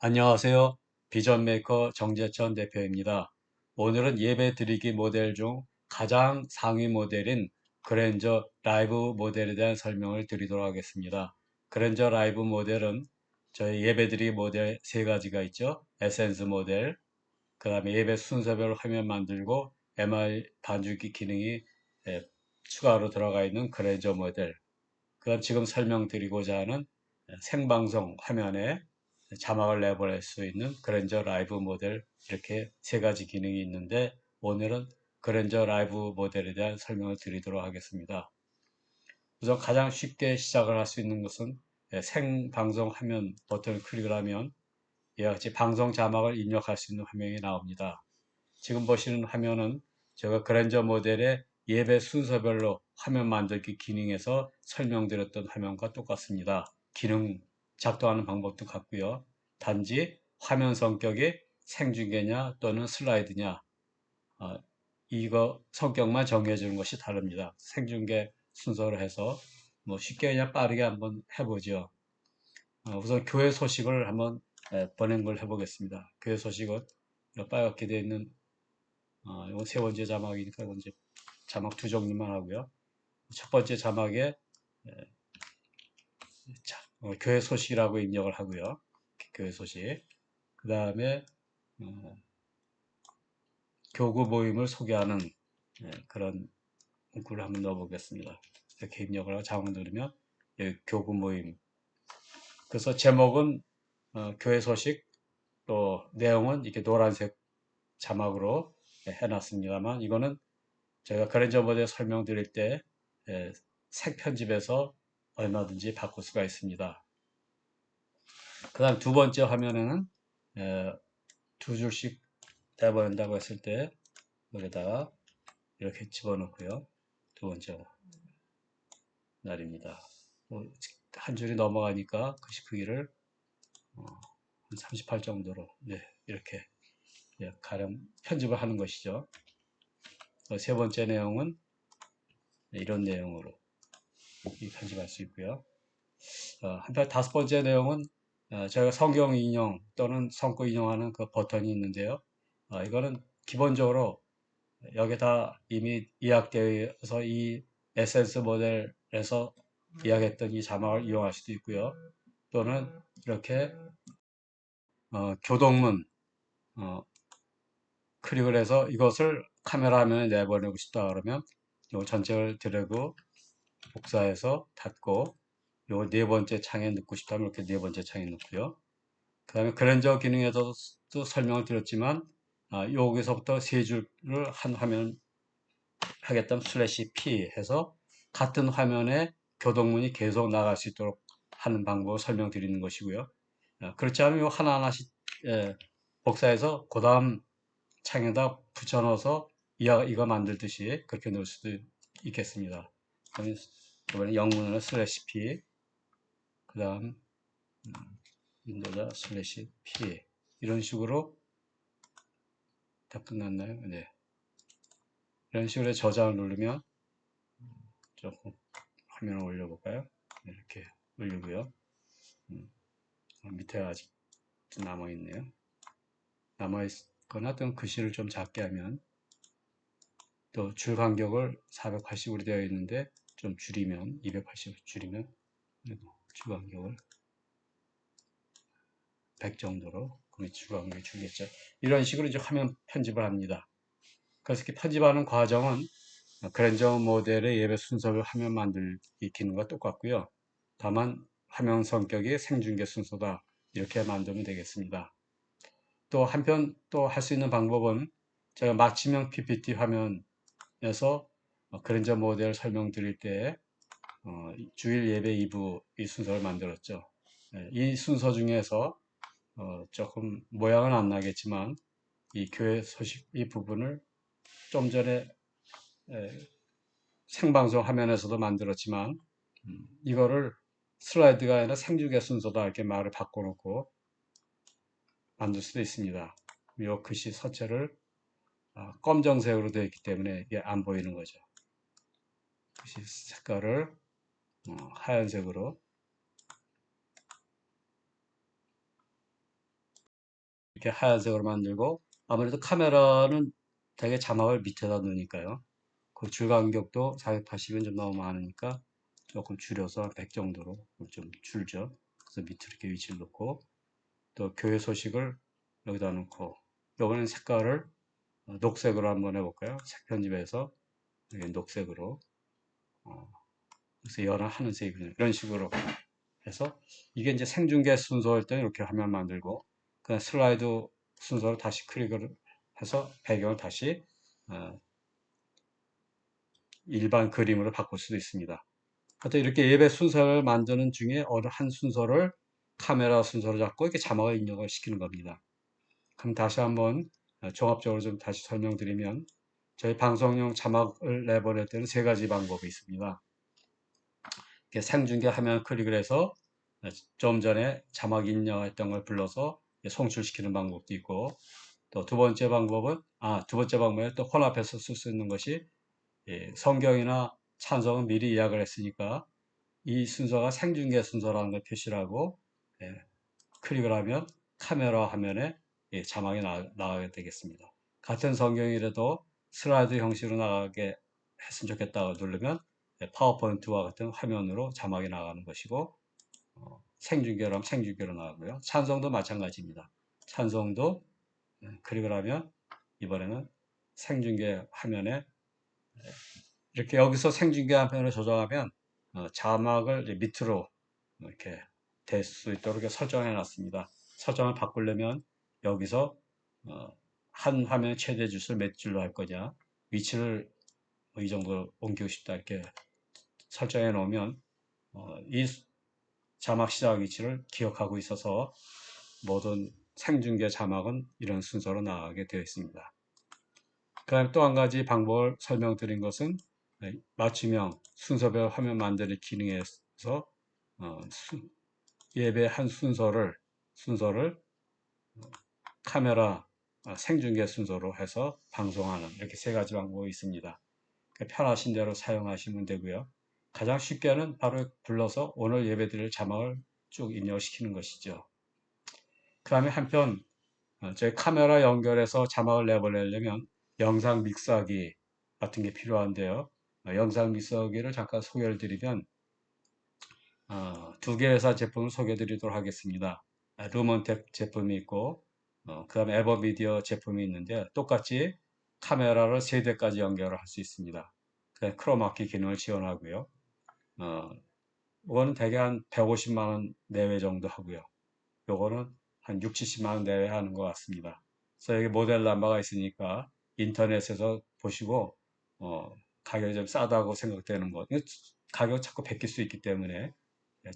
안녕하세요. 비전메이커 정재천 대표입니다. 오늘은 예배드리기 모델 중 가장 상위 모델인 그랜저 라이브 모델에 대한 설명을 드리도록 하겠습니다. 그랜저 라이브 모델은 저희 예배드리기 모델 세 가지가 있죠. 에센스 모델, 그 다음에 예배 순서별 화면 만들고 MR 반죽기 기능이 추가로 들어가 있는 그랜저 모델, 그건 지금 설명드리고자 하는 생방송 화면에 자막을 내보낼 수 있는 그랜저 라이브 모델, 이렇게 세 가지 기능이 있는데 오늘은 그랜저 라이브 모델에 대한 설명을 드리도록 하겠습니다. 우선 가장 쉽게 시작을 할 수 있는 것은 생방송 화면 버튼을 클릭을 하면 이와 같이 방송 자막을 입력할 수 있는 화면이 나옵니다. 지금 보시는 화면은 제가 그랜저 모델의 예배 순서별로 화면 만들기 기능에서 설명드렸던 화면과 똑같습니다. 기능 작동하는 방법도 같고요. 단지 화면 성격이 생중계냐 또는 슬라이드냐, 이거 성격만 정해주는 것이 다릅니다. 생중계 순서로 해서 뭐 쉽게 그냥 빠르게 한번 해보죠. 우선 교회 소식을 한번 보낸 걸 해보겠습니다. 교회 소식은 빨갛게 되어 있는 이건 세 번째 자막이니까 이건 이제 자막 두 종류만 하고요. 첫 번째 자막에 교회 소식이라고 입력을 하고요. 교회 소식. 그 다음에 교구 모임을 소개하는 그런 문구를 한번 넣어보겠습니다. 이렇게 입력을 하고 자막 누르면 여기 교구 모임. 그래서 제목은 교회 소식, 또 내용은 이렇게 노란색 자막으로 해놨습니다만, 이거는 제가 그랜저 모델 설명드릴 때 색 편집에서 얼마든지 바꿀 수가 있습니다. 그 다음 두 번째 화면에는 두 줄씩 내보낸다고 했을 때 여기다가 이렇게 집어넣고요. 두 번째 날입니다. 한 줄이 넘어가니까 글씨 크기를 한 38 정도로 이렇게 가령 편집을 하는 것이죠. 세 번째 내용은 이런 내용으로 편집할 수 있고요. 한편 다섯 번째 내용은 저희가 성경 인용 또는 성구 인용하는 그 버튼이 있는데요. 이거는 기본적으로 여기다 이미 예약되어 있어서 이 에센스 모델에서 예약했던 이 자막을 이용할 수도 있고요. 또는 이렇게 교동문 클릭을 해서 이것을 카메라 화면에 내보내고 싶다 그러면 이 전체를 드래그 복사해서 닫고 요 네 번째 창에 넣고 싶다면 이렇게 네 번째 창에 넣고요. 그 다음에 그랜저 기능에서도 설명을 드렸지만 여기서부터 세 줄을 한 화면 하겠다면 슬래시 P 해서 같은 화면에 교동문이 계속 나갈 수 있도록 하는 방법을 설명드리는 것이고요. 그렇지 않으면 하나하나씩 복사해서 그 다음 창에다 붙여넣어서 이거 만들듯이 그렇게 넣을 수도 있겠습니다. 이번에 영문으로 슬래시 P, 그 다음 윈도우자 슬래시 P, 이런 식으로 다 끝났나요? 네. 이런 식으로 저장을 누르면 조금 화면을 올려볼까요? 이렇게 올리고요. 밑에 아직 남아있네요. 남아있거나 또는 글씨를 좀 작게 하면 또 줄 간격을 480으로 되어 있는데 좀 줄이면 280 줄이면 줄 간격을 100 정도로 줄 간격을 줄이겠죠. 이런 식으로 이제 화면 편집을 합니다. 그래서 이렇게 편집하는 과정은 그랜저 모델의 예배 순서를 화면 만들기 기능과 똑같고요. 다만 화면 성격이 생중계 순서다, 이렇게 만들면 되겠습니다. 또 한편 또 할 수 있는 방법은 제가 맞춤형 PPT 화면에서 그랜저 모델 설명드릴 때 주일 예배 2부 이 순서를 만들었죠. 이 순서 중에서 조금 모양은 안 나겠지만 이 교회 소식 이 부분을 좀 전에 생방송 화면에서도 만들었지만 이거를 슬라이드가 아니라 생중계 순서다 이렇게 말을 바꿔놓고 만들 수도 있습니다. 이 글씨 서체를 검정색으로 되어 있기 때문에 이게 안 보이는 거죠. 글씨 색깔을 하얀색으로 이렇게 하얀색으로 만들고, 아무래도 카메라는 되게 자막을 밑에다 놓으니까요. 그 줄 간격도 480은 좀 너무 많으니까 조금 줄여서 100 정도로 좀 줄죠. 그래서 밑으로 이렇게 위치를 놓고, 또 교회 소식을 여기다 놓고, 이번엔 색깔을 녹색으로 한번 해볼까요? 색 편집해서 여기 녹색으로, 그래서 연한 하늘색이 이런 식으로 해서, 이게 이제 생중계 순서일 때 이렇게 화면 만들고, 그냥 슬라이드 순서로 다시 클릭을 해서 배경을 다시 일반 그림으로 바꿀 수도 있습니다. 하여튼 이렇게 예배 순서를 만드는 중에 어느 한 순서를 카메라 순서로 잡고 이렇게 자막을 입력을 시키는 겁니다. 그럼 다시 한번 종합적으로 좀 다시 설명드리면, 저희 방송용 자막을 내보낼 때는 세 가지 방법이 있습니다. 생중계 화면 클릭을 해서 좀 전에 자막 입력했던 걸 불러서 송출시키는 방법도 있고, 또 두 번째 방법은 또 혼합해서 쓸 수 있는 것이, 성경이나 찬송은 미리 예약을 했으니까 이 순서가 생중계 순서라는 걸 표시를 하고, 클릭을 하면 카메라 화면에 자막이 나가게 되겠습니다. 같은 성경이라도 슬라이드 형식으로 나가게 했으면 좋겠다고 누르면 파워포인트와 같은 화면으로 자막이 나가는 것이고, 생중계로 하면 생중계로 나가고요. 찬송도 마찬가지입니다. 찬송도 클릭을 하면 이번에는 생중계 화면에, 이렇게 여기서 생중계 화면을 조정하면 자막을 밑으로 이렇게 될 수 있도록 이렇게 설정해 놨습니다. 설정을 바꾸려면 여기서 한 화면 최대 주수를 몇 줄로 할 거냐, 위치를 이 정도 옮기고 싶다 이렇게 설정해 놓으면 이 자막 시작 위치를 기억하고 있어서 모든 생중계 자막은 이런 순서로 나가게 되어 있습니다. 그 다음에 또 한 가지 방법을 설명드린 것은 맞춤형 순서별 화면 만드는 기능에서 예배 한 순서를 카메라 생중계 순서로 해서 방송하는, 이렇게 세 가지 방법이 있습니다. 편하신 대로 사용하시면 되고요. 가장 쉽게는 바로 불러서 오늘 예배드릴 자막을 쭉 입력시키는 것이죠. 그 다음에 한편 저희 카메라 연결해서 자막을 내보내려면 영상 믹서기 같은 게 필요한데요. 영상 믹서기를 잠깐 소개를 드리면 두 개의 회사 제품을 소개해 드리도록 하겠습니다. 루먼텍 제품이 있고, 그 다음에 에버미디어 제품이 있는데, 똑같이 카메라를 세 대까지 연결을 할 수 있습니다. 크로마키 기능을 지원하고요. 이거는 대개 한 150만원 내외 정도 하고요. 요거는 한 6, 70만원 내외 하는 것 같습니다. 그래서 여기 모델 넘버가 있으니까 인터넷에서 보시고, 가격이 좀 싸다고 생각되는 것, 가격 자꾸 베낄 수 있기 때문에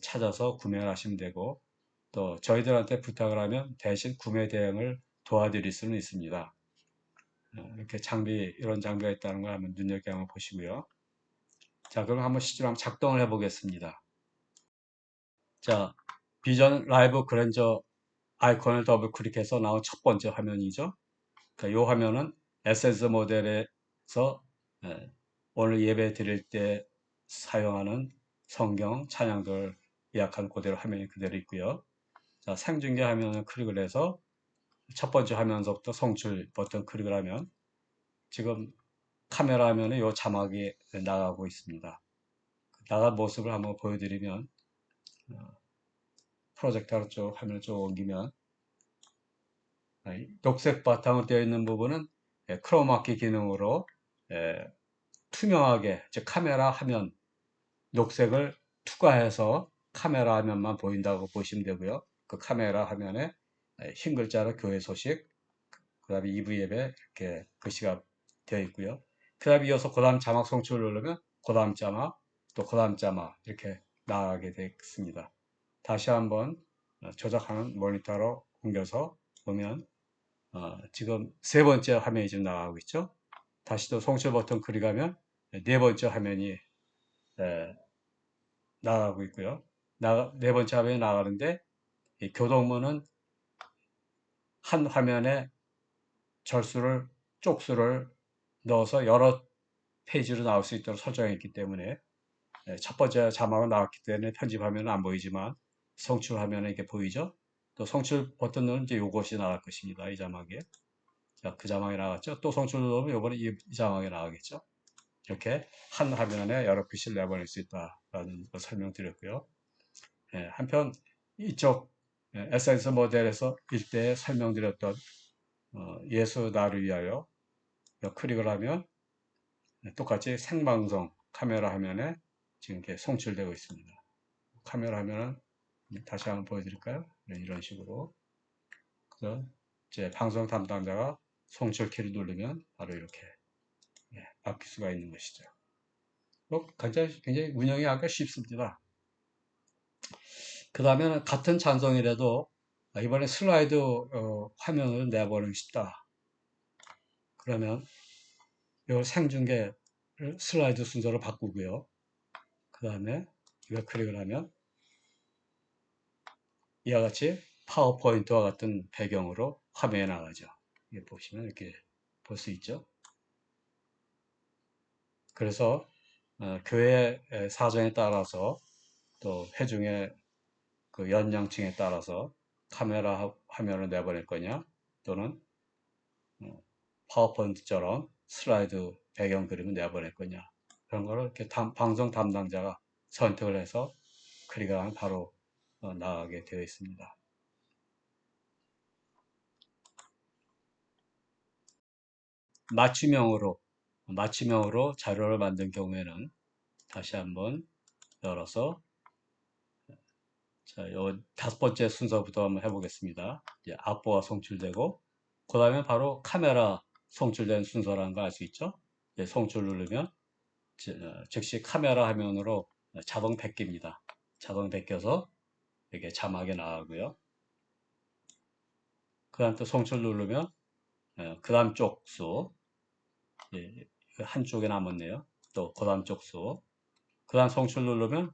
찾아서 구매를 하시면 되고, 또 저희들한테 부탁을 하면 대신 구매 대행을 도와드릴 수는 있습니다. 이렇게 이런 장비가 있다는 걸 한번 눈여겨보시고요. 보시고요. 자, 그럼 한번 실제로 한번 작동을 해보겠습니다. 자, 비전 라이브 그랜저 아이콘을 더블 클릭해서 나온 첫 번째 화면이죠. 이 화면은 에센스 모델에서 오늘 예배 드릴 때 사용하는 성경 찬양들 예약한 그대로 화면이 그대로 있고요. 자, 생중계 화면을 클릭을 해서 첫 번째 화면서부터 송출 버튼 클릭을 하면 지금 카메라 화면에 이 자막이 나가고 있습니다. 나간 모습을 한번 보여드리면, 프로젝터로 쭉 화면을 쭉 옮기면 녹색 바탕으로 되어 있는 부분은 크로마키 기능으로 투명하게, 즉 카메라 화면 녹색을 투과해서 카메라 화면만 보인다고 보시면 되고요. 그 카메라 화면에 흰 글자로 교회 소식, 그 다음에 2부 예배 이렇게 글씨가 되어 있고요. 그 다음에 이어서 그 다음 자막 송출을 누르면 그 다음 자막, 또 그 다음 자막 이렇게 나가게 되겠습니다. 다시 한번 조작하는 모니터로 옮겨서 보면 지금 세 번째 화면이 지금 나가고 있죠. 다시 또 송출 버튼 클릭하면 네 번째 화면이 나가고 있고요. 네 번째 화면이 나가는데 이 교동문은 한 화면에 쪽수를 넣어서 여러 페이지로 나올 수 있도록 설정했기 때문에 첫 번째 자막은 나왔기 때문에 편집 화면은 안 보이지만 송출 화면에 이렇게 보이죠. 또 송출 버튼은 이제 요것이 나갈 것입니다. 이 자막에. 자, 그 자막이 나갔죠. 또 송출 누르면 요번에 이 자막이 나가겠죠. 이렇게 한 화면에 여러 표시를 내보낼 수 있다라는 걸 설명드렸고요. 예, 한편 이쪽 에센스 모델에서 일대 설명드렸던 예수 나를 위하여 클릭을 하면 똑같이 생방송 카메라 화면에 지금 이렇게 송출되고 있습니다. 카메라 화면은 다시 한번 보여드릴까요? 네, 이런 식으로. 그래서 이제 방송 담당자가 송출 키를 누르면 바로 이렇게 바뀔 수가 있는 것이죠. 굉장히 운영이 아까 쉽습니다. 그 다음에는 같은 찬송이라도 이번에 슬라이드 화면을 내보내고 싶다. 그러면 이 생중계를 슬라이드 순서로 바꾸고요. 그 다음에 이걸 클릭을 하면 이와 같이 파워포인트와 같은 배경으로 화면에 나가죠. 이게 보시면 이렇게 볼 수 있죠. 그래서 교회 사정에 따라서 또 회중의 그 연령층에 따라서 카메라 화면을 내보낼 거냐 또는 파워포인트처럼 슬라이드 배경 그림을 내보낼 거냐 그런 거를 이렇게 방송 담당자가 선택을 해서 클릭을 하면 바로 나가게 되어 있습니다. 맞춤형으로 자료를 만든 경우에는 다시 한번 열어서 자, 요 5번째 순서부터 한번 해보겠습니다. 이제 악보가 송출되고 그 다음에 바로 카메라 송출된 순서라는 거 알 수 있죠? 이제 송출 누르면 즉시 카메라 화면으로 자동 베낍니다. 자동 베껴서 이렇게 자막이 나가고요. 그 다음 또 송출 누르면 그 다음 쪽수 한쪽에 남았네요. 또 그 다음 쪽수 그 다음 송출 누르면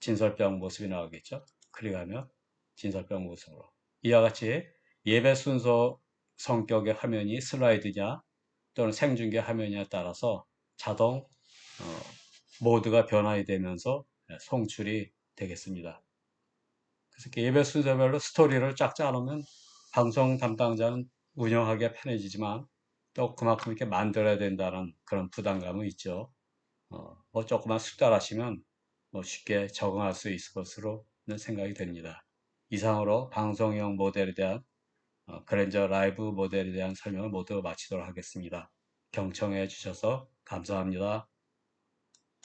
진설병 모습이 나오겠죠. 클릭하면 진설병 모습으로 이와 같이 예배 순서 성격의 화면이 슬라이드냐 또는 생중계 화면에 따라서 자동 모드가 변환이 되면서 송출이 되겠습니다. 그래서 예배 순서별로 스토리를 쫙 짜놓으면 방송 담당자는 운영하기가 편해지지만 또 그만큼 이렇게 만들어야 된다는 그런 부담감은 있죠. 뭐 조금만 숙달하시면 뭐 쉽게 적응할 수 있을 것으로는 생각이 됩니다. 이상으로 방송형 모델에 대한 그랜저 라이브 모델에 대한 설명을 모두 마치도록 하겠습니다. 경청해 주셔서 감사합니다.